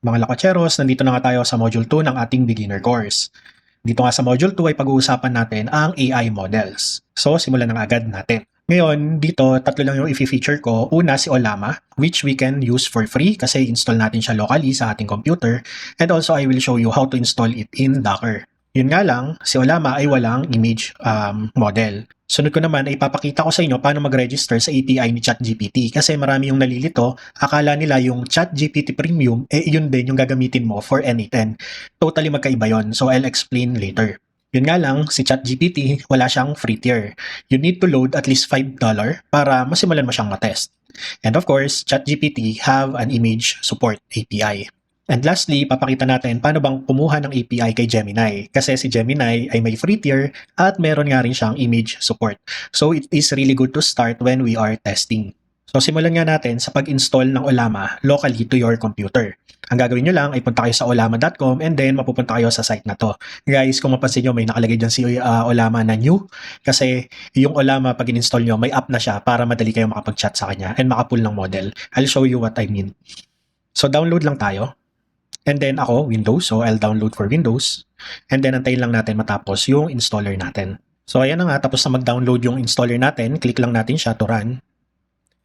Mga lakwacheros, nandito na nga tayo sa Module 2 ng ating beginner course. Dito nga sa Module 2 ay pag-uusapan natin ang AI models. So, simulan na agad natin. Ngayon, dito, tatlo lang yung i-feature ko. Una, si Ollama, which we can use for free kasi install natin siya locally sa ating computer. And also, I will show you how to install it in Docker. Yun nga lang, si Ollama ay walang image model. Sunod ko naman ay ipapakita ko sa inyo paano mag-register sa API ni ChatGPT kasi marami yung nalilito, akala nila yung ChatGPT Premium yun din yung gagamitin mo for N8N. Totally magkaiba yon. So I'll explain later. Yun nga lang, si ChatGPT wala siyang free tier. You need to load at least $5 para masimulan mo siyang matest. And of course, ChatGPT have an image support API. And lastly, papakita natin paano bang kumuha ng API kay Gemini. Kasi si Gemini ay may free tier at meron nga rin siyang image support. So it is really good to start when we are testing. So simulan nga natin sa pag-install ng Ollama locally to your computer. Ang gagawin nyo lang ay punta kayo sa ollama.com and then mapupunta kayo sa site na to. Guys, kung mapansin nyo may nakalagay dyan si Ollama na new kasi yung Ollama pag in-install nyo may app na siya para madali kayo makapag-chat sa kanya and makapull ng model. I'll show you what I mean. So download lang tayo. And then ako, Windows. So, I'll download for Windows. And then, antayin lang natin matapos yung installer natin. So, ayan na nga. Tapos na mag-download yung installer natin. Click lang natin siya to run.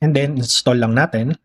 And then, install lang natin.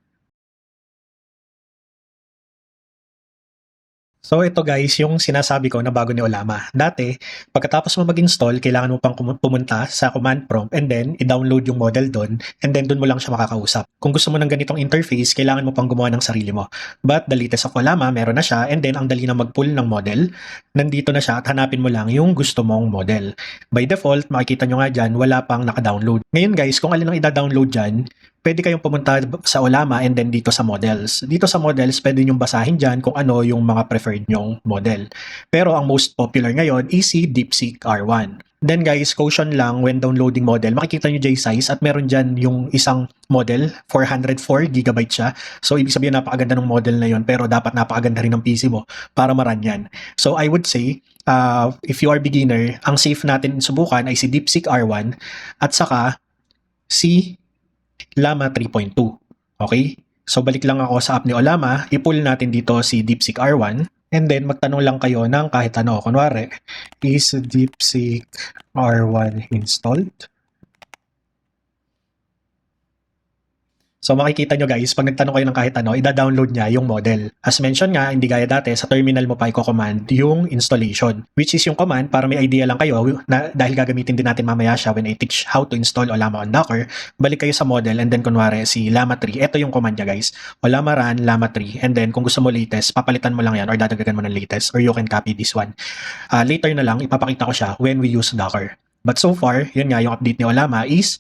So ito guys, yung sinasabi ko na bago ni Ollama. Dati, pagkatapos mo mag-install, kailangan mo pang pumunta sa command prompt and then i-download yung model doon and then doon mo lang siya makakausap. Kung gusto mo ng ganitong interface, kailangan mo pang gumawa ng sarili mo. But the latest of Ollama, meron na siya and then ang dali na mag-pull ng model. Nandito na siya at hanapin mo lang yung gusto mong model. By default, makikita nyo nga dyan, wala pang naka-download. Ngayon guys, kung alin ang i-download dyan, pwede kayong pumunta sa Ollama and then dito sa models. Dito sa models, pwede nyong basahin dyan kung ano yung mga preferred nyong model. Pero ang most popular ngayon is si DeepSeek R1. Then guys, caution lang when downloading model, makikita nyo J-size at meron dyan yung isang model, 404GB siya. So ibig sabihin napakaganda ng model na yon pero dapat napakaganda rin ng PC mo para maran yan. So I would say, if you are beginner, ang safe natin subukan ay si DeepSeek R1 at saka si Llama 3.2. Okay? So balik lang ako sa app ni Ollama, i-pull natin dito si DeepSeek R1 and then magtanong lang kayo ng kahit ano. Kunwari, is DeepSeek R1 installed? So makikita nyo guys, pag nagtanong kayo ng kahit ano, ida-download niya yung model. As mentioned nga, hindi gaya dati, sa terminal mo pa i-command yung installation. Which is yung command para may idea lang kayo na dahil gagamitin din natin mamaya siya when I teach how to install Ollama on Docker, balik kayo sa model and then kunwari si Llama 3, ito yung command niya guys. Ollama run Llama 3 and then kung gusto mo latest, papalitan mo lang yan or dadagdagan mo ng latest or you can copy this one. Later na lang, ipapakita ko siya when we use Docker. But so far, yun nga yung update ni Ollama is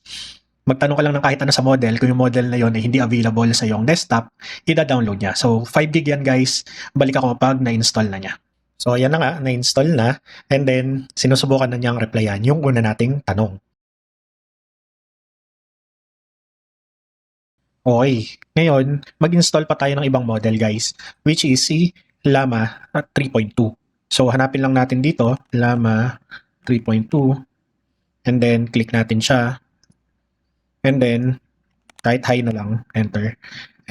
magtanong ka lang ng kahit ano sa model, kung yung model na yun ay hindi available sa iyong desktop, ida-download niya. So, 5GB yan guys, balik ako pag na-install na niya. So, ayan na nga, na-install na, and then, sinusubukan na niyang replyan yung una nating tanong. Okay, ngayon, mag-install pa tayo ng ibang model guys, which is si Llama 3.2. So, hanapin lang natin dito, Llama 3.2, and then, click natin siya. And then, kahit high na lang, enter.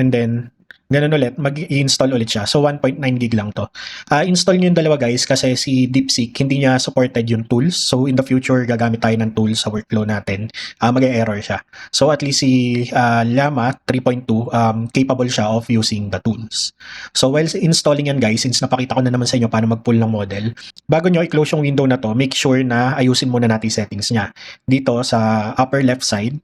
And then, ganun ulit, mag-i-install ulit siya. So, 1.9GB lang to. Install nyo yung dalawa guys kasi si DeepSeek, hindi niya supported yung tools. So, in the future, gagamit tayo ng tools sa workflow natin. Mag-e-error siya. So, at least si Llama 3.2, capable siya of using the tools. So, while installing yan guys, since napakita ko na naman sa inyo paano mag-pull ng model, bago nyo i-close yung window na to, make sure na ayusin muna natin settings niya. Dito sa upper left side,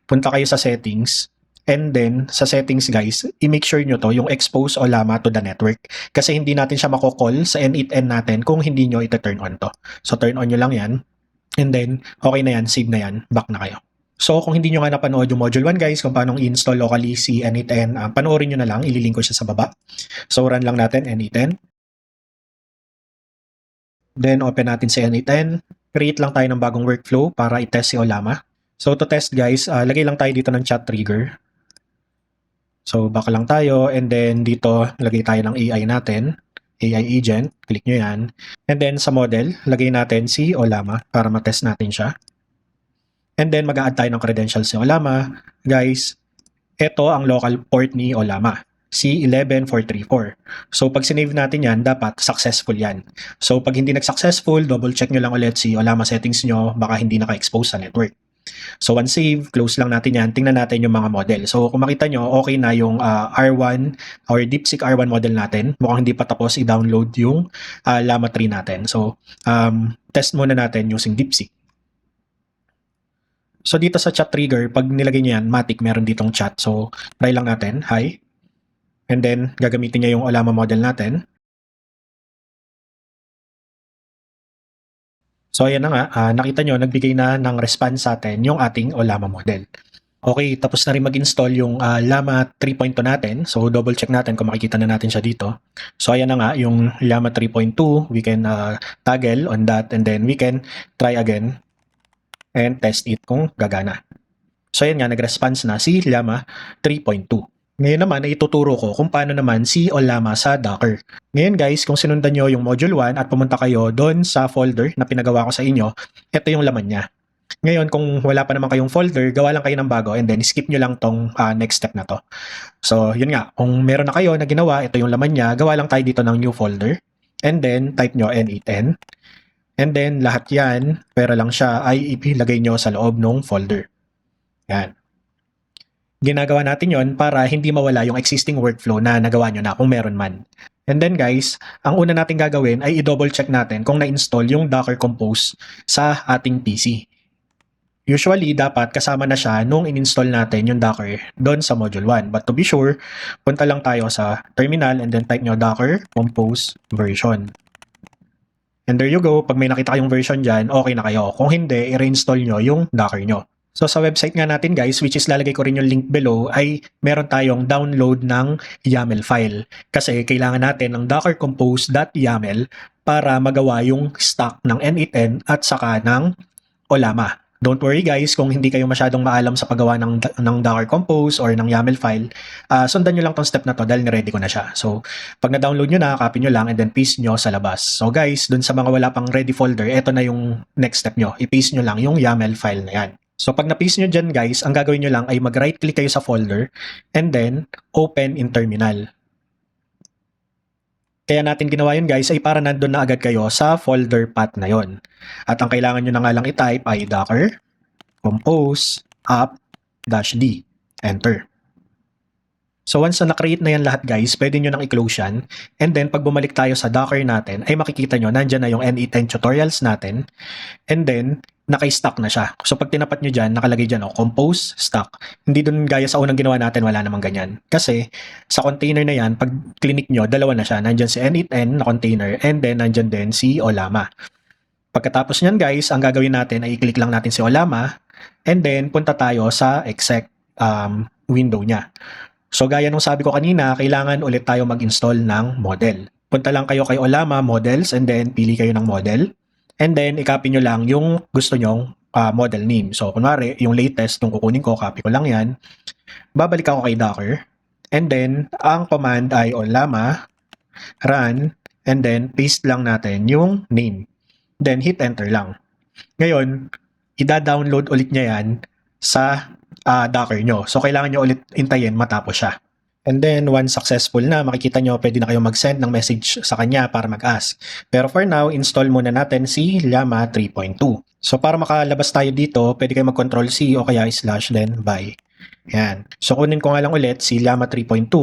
punta kayo sa settings. And then, sa settings guys, i-make sure nyo to, yung expose Ollama to the network. Kasi hindi natin siya mako-call sa N8N natin kung hindi nyo ita-turn on to. So, turn on nyo lang yan. And then, okay na yan, save na yan, back na kayo. So, kung hindi nyo nga napanood yung Module 1 guys, kung paano i-install locally si N8N, panoorin nyo na lang, ililink ko siya sa baba. So, run lang natin N8N. Then, open natin si N8N. Create lang tayo ng bagong workflow para i-test si Ollama. So, to test guys, lagay lang tayo dito ng chat trigger. So, back lang tayo and then dito lagay tayo ng AI natin, AI agent, click nyo yan. And then sa model, lagay natin si Ollama para matest natin siya. And then mag-a-add tayo ng credentials si Ollama. Guys, ito ang local port ni Ollama. C11434. So pag sinave natin yan, dapat successful yan. So pag hindi nag-successful, double check nyo lang ulit si Ollama settings nyo, baka hindi naka-expose sa network. So once save, close lang natin yan, tingnan natin yung mga model. So kung makita nyo, okay na yung R1 or DeepSeek R1 model natin. Mukhang hindi pa tapos i-download yung Llama 3 natin. So test muna natin using DeepSeek. So dito sa chat trigger, pag nilagay nyo yan, Matic, meron ditong chat. So try lang natin, hi. And then gagamitin niya yung Ollama model natin. So ayan na nga, nakita nyo, nagbigay na ng response sa atin yung ating Ollama model. Okay, tapos na rin mag-install yung Llama 3.2 natin. So double check natin kung makikita na natin siya dito. So ayan na nga, yung Llama 3.2, we can toggle on that and then we can try again and test it kung gagana. So ayan nga, nag-response na si Llama 3.2. Ngayon naman ay ituturo ko kung paano naman si Ollama sa Docker. Ngayon guys, kung sinundan nyo yung module 1 at pumunta kayo doon sa folder na pinagawa ko sa inyo, ito yung laman niya. Ngayon, kung wala pa naman kayong folder, gawa lang kayo ng bago and then skip nyo lang tong next step na to. So yun nga, kung meron na kayo na ginawa, ito yung laman niya, gawa lang tayo dito ng new folder and then type nyo N8N and then lahat yan, pera lang siya, ay ilagay nyo sa loob ng folder. Yan. Ginagawa natin yon para hindi mawala yung existing workflow na nagawa nyo na kung meron man. And then guys, ang una natin gagawin ay i-double check natin kung na-install yung Docker Compose sa ating PC. Usually, dapat kasama na siya nung in-install natin yung Docker doon sa Module 1. But to be sure, punta lang tayo sa terminal and then type nyo Docker Compose version. And there you go, pag may nakita kayong version dyan, okay na kayo. Kung hindi, i-reinstall nyo yung Docker nyo. So sa website nga natin guys, which is lalagay ko rin yung link below, ay meron tayong download ng YAML file. Kasi kailangan natin ng dockercompose.yaml para magawa yung stack ng N8N at saka ng Ollama. Don't worry guys, kung hindi kayo masyadong maalam sa paggawa ng Docker Compose or ng YAML file, sundan nyo lang tong step na to dahil ready ko na siya. So pag na-download nyo na, copy nyo lang and then paste nyo sa labas. So guys, dun sa mga wala pang ready folder, eto na yung next step nyo. I-paste nyo lang yung YAML file na yan. So pag na-paste nyo dyan guys, ang gagawin nyo lang ay mag-right click kayo sa folder and then open in terminal. Kaya natin ginawa yun guys ay para nandun na agad kayo sa folder path na yon. At ang kailangan nyo na nga lang i-type ay docker compose app-d. Enter. So once na na-create na yan lahat guys, pwede nyo nang i-close yan. And then pag bumalik tayo sa Docker natin, ay makikita nyo, nandyan na yung N8N tutorials natin. And then, naka-stack na siya. So pag tinapat nyo dyan, nakalagay dyan, compose, stack. Hindi dun gaya sa unang ginawa natin, wala namang ganyan. Kasi sa container na yan, pag clinic nyo, dalawa na siya. Nandyan si N8N na container and then nandyan din si Ollama. Pagkatapos nyan guys, ang gagawin natin ay i-click lang natin si Ollama and then punta tayo sa exec window niya. So gaya nung sabi ko kanina, kailangan ulit tayo mag-install ng model. Punta lang kayo kay Ollama Models and then pili kayo ng model. And then i-copy nyo lang yung gusto nyong model name. So kunwari, yung latest nung kukunin ko, copy ko lang yan. Babalik ako kay Docker. And then, ang command ay Ollama run and then paste lang natin yung name. Then hit enter lang. Ngayon, ida-download ulit niya yan sa Docker nyo. So, kailangan nyo ulit intayin matapos siya. And then, once successful na, makikita nyo, pwede na kayo mag-send ng message sa kanya para mag-ask. Pero for now, install muna natin si Llama 3.2. So, para makalabas tayo dito, pwede kayo mag-Ctrl+C o kaya / then by. Yan. So, kunin ko nga lang ulit si Llama 3.2.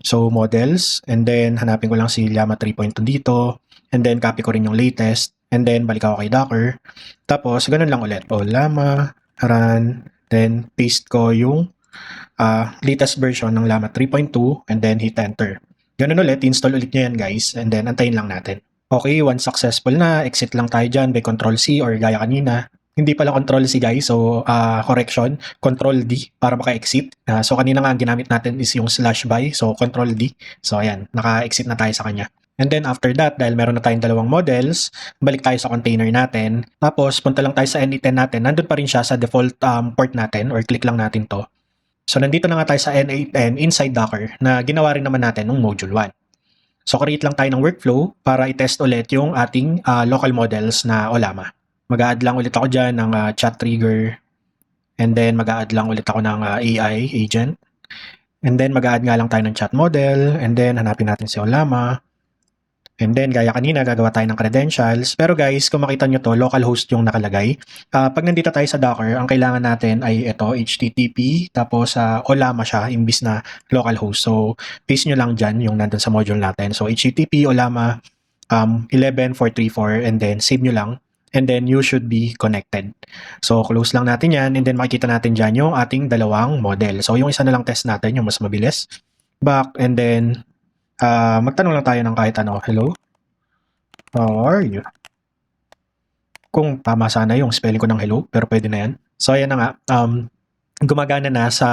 So, models. And then, hanapin ko lang si Llama 3.2 dito. And then, copy ko rin yung latest. And then, balik ako kay Docker. Tapos, ganun lang ulit. Llama run. Then, paste ko yung latest version ng Llama 3.2 and then hit enter. Ganun ulit, install ulit nyo yan guys and then antayin lang natin. Okay, once successful na, exit lang tayo dyan by Ctrl+C or gaya kanina. Hindi pala Ctrl+C guys, so correction, Ctrl+D para maka-exit. So kanina nga ang ginamit natin is yung /by, so Ctrl+D. So ayan, naka-exit na tayo sa kanya. And then after that, dahil meron na tayong dalawang models, balik tayo sa container natin. Tapos punta lang tayo sa N8N natin. Nandun pa rin siya sa default port natin or click lang natin to. So nandito na nga tayo sa N8N inside Docker na ginawa rin naman natin ng module 1. So create lang tayo ng workflow para i-test ulit yung ating local models na Ollama. Mag-a-add lang ulit ako dyan ng chat trigger and then mag-a-add lang ulit ako ng AI agent. And then mag-a-add nga lang tayo ng chat model, and then hanapin natin si Olama. And then, gaya kanina, gagawa tayo ng credentials. Pero guys, kung makita nyo to, localhost yung nakalagay. Pag nandito tayo sa Docker, ang kailangan natin ay ito, HTTP, tapos Olama siya, imbis na localhost. So, paste nyo lang dyan yung nandun sa module natin. So, HTTP, Olama, 11434, and then save nyo lang. And then, you should be connected. So, close lang natin yan, and then makikita natin dyan yung ating dalawang model. So, yung isa na lang test natin, yung mas mabilis. Back, and then, magtanong lang tayo ng kahit ano. Hello? How are you? Kung tama sana yung spelling ko ng hello, pero pwede na yan. So, ayan na nga. Gumagana na sa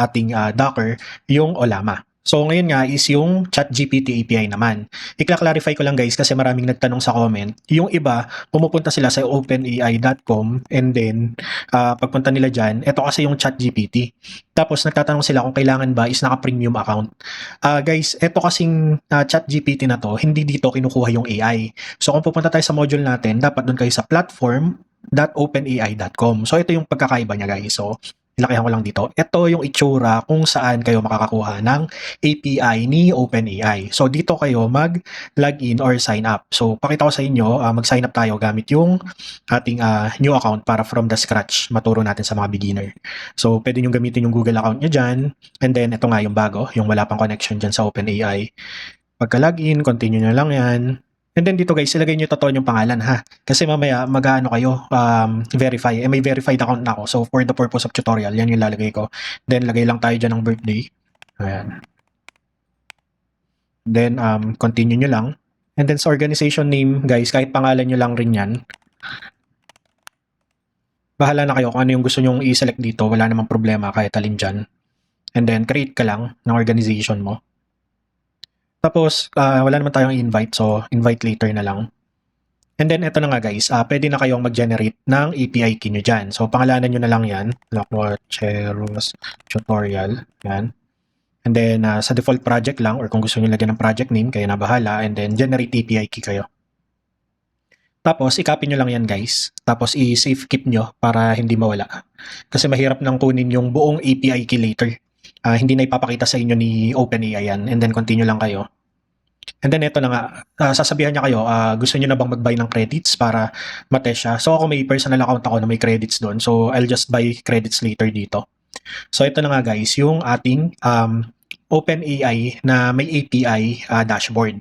ating Docker yung Olama. So, ngayon nga is yung ChatGPT API naman. I-clarify ko lang guys kasi maraming nagtanong sa comment. Yung iba, pumupunta sila sa openai.com and then pagpunta nila dyan, ito kasi yung ChatGPT. Tapos nagtatanong sila kung kailangan ba is naka-premium account. Guys, ito kasing ChatGPT na to, hindi dito kinukuha yung AI. So, kung pupunta tayo sa module natin, dapat doon kayo sa platform.openai.com. So, ito yung pagkakaiba niya guys. So, ilakihan ko lang dito. Ito yung itsura kung saan kayo makakakuha ng API ni OpenAI. So, dito kayo mag-login or sign up. So, pakita ko sa inyo, mag-sign up tayo gamit yung ating new account para from the scratch maturo natin sa mga beginner. So, pwede nyo gamitin yung Google account nyo dyan. And then, ito nga yung bago, yung wala pang connection dyan sa OpenAI. Pagka-login, continue nyo lang yan. And then dito guys, ilagay nyo totoo yung pangalan ha. Kasi mamaya mag-ano kayo, verify. May verified account na ako. So for the purpose of tutorial, yan yung lalagay ko. Then lagay lang tayo dyan ng birthday. Ayan. Then continue nyo lang. And then sa organization name guys, kahit pangalan nyo lang rin yan. Bahala na kayo kung ano yung gusto nyong i-select dito. Wala namang problema kahit alin dyan. And then create ka lang ng organization mo. Tapos, wala naman tayong invite, so invite later na lang. And then, ito na nga guys, pwede na kayong mag-generate ng API key nyo dyan. So, pangalanan nyo na lang yan, Lockwacheros Tutorial, yan. And then, sa default project lang, or kung gusto nyo lagyan ng project name, kayo na bahala, and then generate API key kayo. Tapos, i-copy nyo lang yan guys. Tapos, i-save keep nyo para hindi mawala. Kasi mahirap nang kunin yung buong API key later. Hindi na ipapakita sa inyo ni OpenAI yan. And then, continue lang kayo. And then, ito na nga. Sasabihan niya kayo, gusto niyo na bang mag-buy ng credits para matest siya? So, ako may personal account ako na may credits doon. So, I'll just buy credits later dito. So, ito na nga guys, yung ating OpenAI na may API dashboard.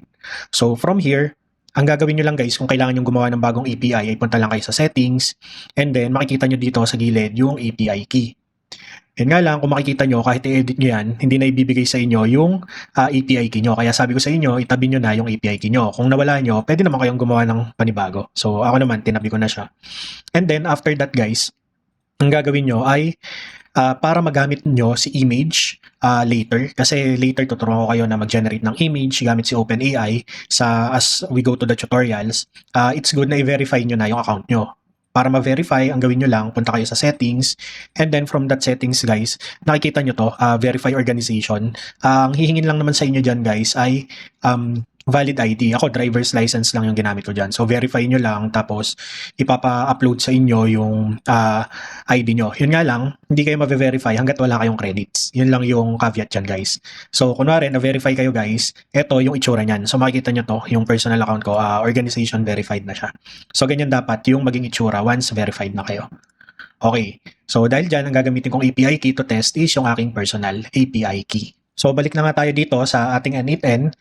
So, from here, ang gagawin nyo lang guys, kung kailangan nyo gumawa ng bagong API, ay punta lang kayo sa settings. And then, makikita nyo dito sa gilid yung API key. Yan nga lang, kung makikita nyo, kahit i-edit nyo yan, hindi na ibibigay sa inyo yung API key nyo. Kaya sabi ko sa inyo, itabi nyo na yung API key nyo. Kung nawala nyo, pwede naman kayong gumawa ng panibago. So, ako naman, tinabi ko na siya. And then, after that guys, ang gagawin nyo ay para magamit nyo si image later. Kasi later, tuturuan ko kayo na mag-generate ng image gamit si OpenAI as we go to the tutorials. It's good na i-verify nyo na yung account nyo. Para ma-verify, ang gawin nyo lang, punta kayo sa settings, and then from that settings guys, nakikita nyo to, verify organization. Ang hihingin lang naman sa inyo dyan guys ay valid ID. Ako, driver's license lang yung ginamit ko dyan. So, verify nyo lang, tapos ipapa-upload sa inyo yung ID nyo. Yun nga lang, hindi kayo ma-verify hanggat wala kayong credits. Yun lang yung caveat dyan guys. So, kunwari, na-verify kayo guys, eto yung itsura nyan. So, makikita nyo to, yung personal account ko, organization verified na siya. So, ganyan dapat yung maging itsura once verified na kayo. Okay. So, dahil dyan, ang gagamitin kong API key to test is yung aking personal API key. So, balik na nga tayo dito sa ating N8N.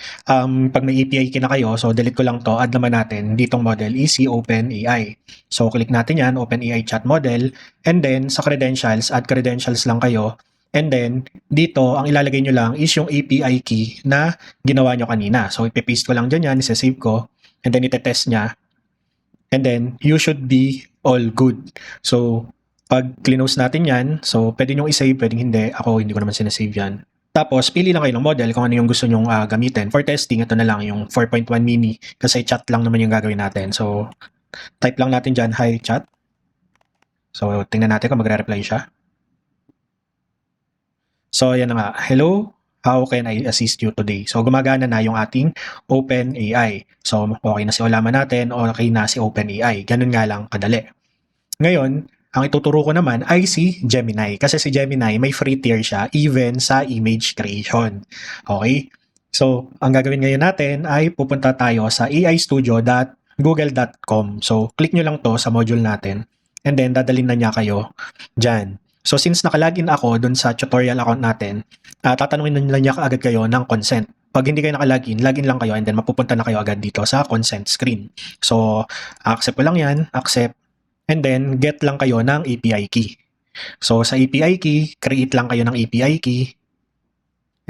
Pag may API key na kayo, so delete ko lang to, add naman natin, ditong model is si OpenAI. So, click natin yan, OpenAI chat model, and then sa credentials, add credentials lang kayo. And then, dito, ang ilalagay nyo lang is yung API key na ginawa nyo kanina. So, ipipaste ko lang dyan yan, isa-save ko, and then itetest niya. And then, you should be all good. So, pag close natin yan, so pwede nyo i-save, pwedeng hindi. Ako, hindi ko naman sinasave yan. Tapos, pili lang kayo ng model kung ano yung gusto nyong gamitin. For testing, ito na lang yung 4.1 mini kasi chat lang naman yung gagawin natin. So, type lang natin dyan, hi chat. So, tingnan natin kung magre-reply siya. So, yan na nga. Hello, how can I assist you today? So, gumagana na yung ating OpenAI. So, okay na si Olama natin, okay na si OpenAI. Ganun nga lang kadali. Ngayon, Ang ituturo ko naman ay si Gemini. Kasi si Gemini, may free tier siya even sa image creation. Okay? So, ang gagawin ngayon natin ay pupunta tayo sa aistudio.google.com. So, click nyo lang to sa module natin. And then, dadalhin na niya kayo dyan. So, since nakalagin ako dun sa tutorial account natin, tatanungin na niya agad kayo ng consent. Pag hindi kayo nakalagin, login lang kayo and then mapupunta na kayo agad dito sa consent screen. So, accept ko lang yan, accept. And then, get lang kayo ng API key. So, sa API key, create lang kayo ng API key.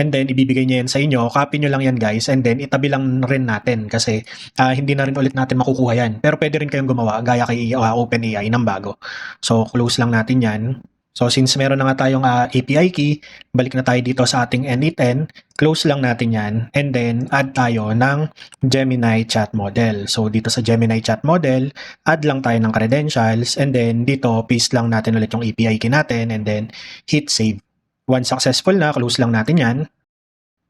And then, ibibigay niya yan sa inyo. Copy nyo lang yan, guys. And then, itabi lang rin natin kasi hindi na rin ulit natin makukuha yan. Pero pwede rin kayong gumawa gaya kay OpenAI ng bago. So, close lang natin yan. So, since meron na nga tayong API key, balik na tayo dito sa ating N8N, close lang natin yan, and then add tayo ng Gemini chat model. So, dito sa Gemini chat model, add lang tayo ng credentials, and then dito, paste lang natin ulit yung API key natin, and then hit save. Once successful na, close lang natin yan.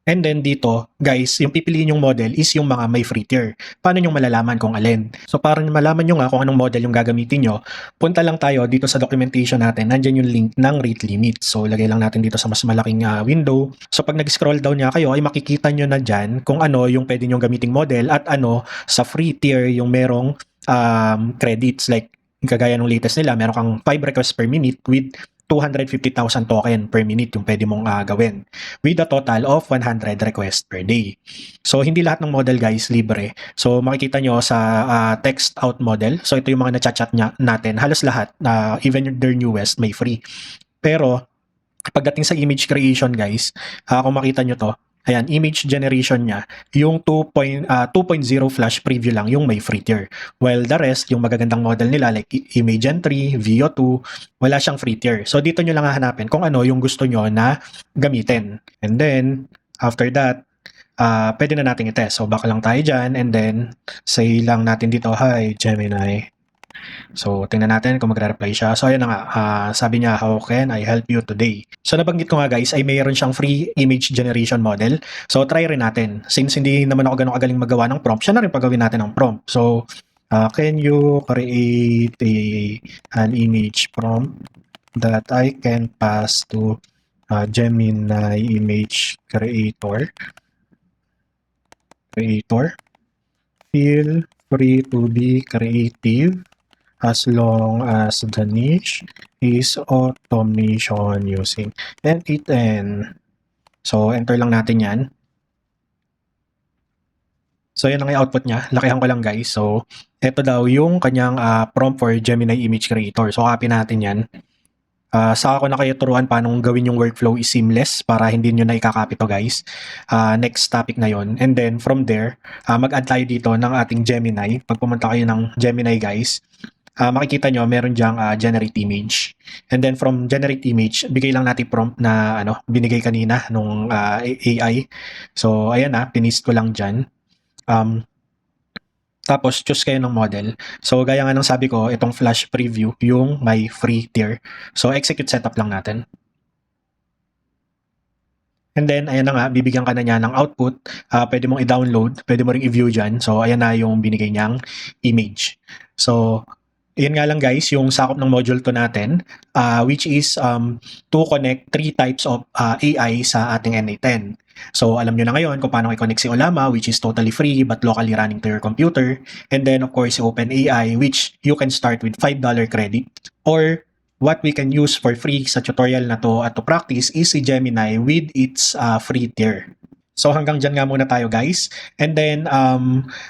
And then dito, guys, yung pipiliin yung model is yung mga may free tier. Paano nyo malalaman kung alin? So para malaman nyo nga kung anong model yung gagamitin nyo, punta lang tayo dito sa documentation natin. Nandyan yung link ng rate limit. So lagay lang natin dito sa mas malaking window. So pag nag-scroll down niya kayo, ay makikita nyo na dyan kung ano yung pwede nyo gamiting model at ano sa free tier yung merong credits. Like kagaya ng latest nila, meron kang 5 requests per minute with 250,000 token per minute yung pwede mong gawin with a total of 100 requests per day. So, hindi lahat ng model guys libre. So, makikita nyo sa text out model. So, ito yung mga na-chat natin. Halos lahat, even their newest, may free. Pero, pagdating sa image creation guys, kung makita nyo to, ayan, image generation niya, yung 2.0 flash preview lang yung may free tier. While the rest, yung magagandang model nila like Imagen 3, Veo 2, wala siyang free tier. So dito nyo lang hahanapin kung ano yung gusto nyo na gamitin. And then, after that, pwede na natin i-test. So back lang tayo dyan and then say lang natin dito, hi Gemini. So, tingnan natin kung magre-reply siya. So, ayan na nga. Sabi niya, how can I help you today? So, nabanggit ko nga guys, ay mayroon siyang free image generation model. So, try rin natin. Since hindi naman ako ganun kagaling magawa ng prompt, siya na rin pagawin natin ng prompt. So, can you create an image prompt that I can pass to Gemini image creator? Feel free to be creative as long as the niche is automation using N8N. So, enter lang natin yan. So, yan ang output niya. Lakihan ko lang guys. So, ito daw yung kanyang prompt for Gemini Image Creator. So, copy natin yan. Saka ko na kayo turuan paano gawin yung workflow is seamless para hindi nyo na ikakopy to guys. Next topic na yon. And then from there, mag-add tayo dito ng ating Gemini. Pag pumunta kayo ng Gemini guys, makikita nyo meron dyang generate image. And then from generate image, bigay lang natin prompt na binigay kanina nung AI. So ayan pinist ko lang dyan. Tapos choose kayo ng model. So gaya nga ng sabi ko, itong flash preview yung may free tier. So execute setup lang natin. And then, ayan na nga, bibigyan ka na niya ng output. Pwede mong i-download, pwede mo ring i-view dyan. So, ayan na yung binigay niyang image. So, yun nga lang guys, yung sakop ng module to natin, which is to connect 3 types of AI sa ating N8N. So, alam nyo na ngayon kung paano i-connect si Ollama, which is totally free but locally running to your computer. And then, of course, si OpenAI, which you can start with $5 credit. Or, what we can use for free sa tutorial na to at to practice is si Gemini with its free tier. So hanggang dyan nga muna tayo guys. And then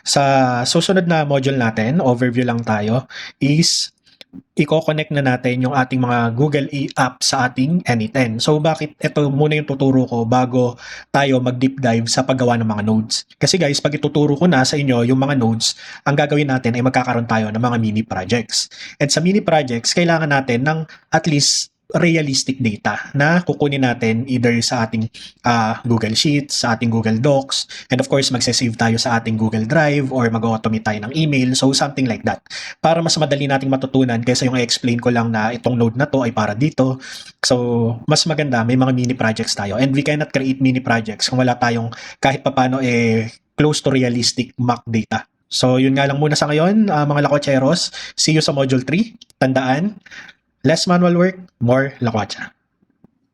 sa susunod na module natin, overview lang tayo, is i-connect na natin yung ating mga Google app sa ating N8N. So bakit ito muna yung tuturo ko bago tayo mag-deep dive sa paggawa ng mga nodes? Kasi guys, pag ituturo ko na sa inyo yung mga nodes, ang gagawin natin ay magkakaroon tayo ng mga mini projects. And sa mini projects, kailangan natin ng at least realistic data na kukunin natin either sa ating Google Sheets, sa ating Google Docs, and of course magsasave tayo sa ating Google Drive or mag-automate tayo ng email, so something like that. Para mas madali nating matutunan kaysa yung i-explain ko lang na itong node na to ay para dito. So mas maganda, may mga mini projects tayo, and we cannot create mini projects kung wala tayong kahit papano close to realistic mock data. So yun nga lang muna sa ngayon mga lakotseros. See you sa Module 3. Tandaan, Less manual work, more lakwatsa.